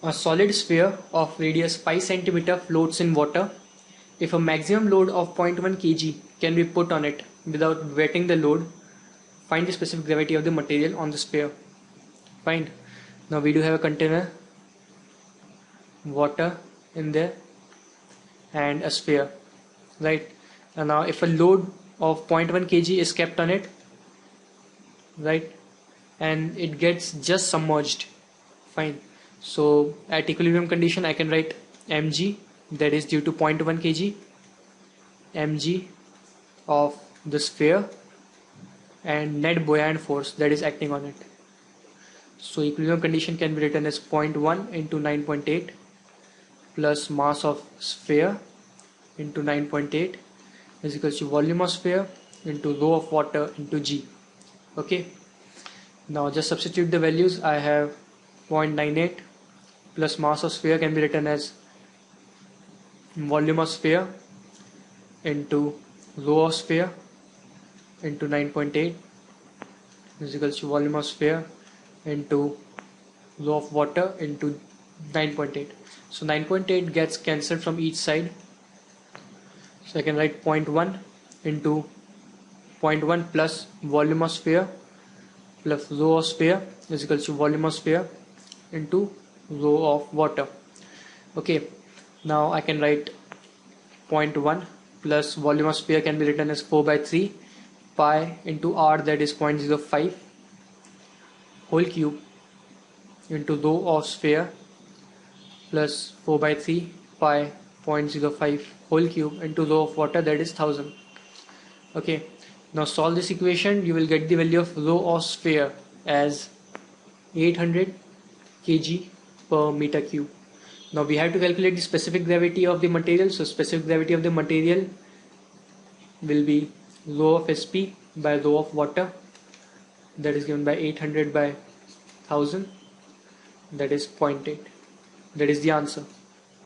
A solid sphere of radius 5 cm floats in water. If a maximum load of 0.1 kg can be put on it without wetting the load, find the specific gravity of the material on the sphere. Find. Now we do have a container, water in there, and a sphere, right? And now if a load of 0.1 kg is kept on it, right, and it gets just submerged, fine. So at equilibrium condition I can write mg, that is due to 0.1 kg, mg of the sphere, and net buoyant force that is acting on it. So equilibrium condition can be written as 0.1 into 9.8 plus mass of sphere into 9.8 is equals to volume of sphere into rho of water into g. Okay, now just substitute the values. I have 0.98 plus mass of sphere can be written as volume of sphere into rho of sphere into 9.8 is equals to volume of sphere into rho of water into 9.8. So 9.8 gets cancelled from each side. So I can write 0.1 into 0.1 plus volume of sphere plus rho of sphere is equals to volume of sphere into rho of water. Okay, now I can write 0.1 plus volume of sphere can be written as 4 by 3 pi into r, that is 0.05 whole cube into rho of sphere plus 4 by 3 pi 0.05 whole cube into rho of water, that is 1000. Okay, now solve this equation. You will get the value of rho of sphere as 800 kg per meter cube. Now we have to calculate the specific gravity of the material. So specific gravity of the material will be rho of Sp by rho of water, that is given by 800 by 1000, that is 0.8. That is the answer.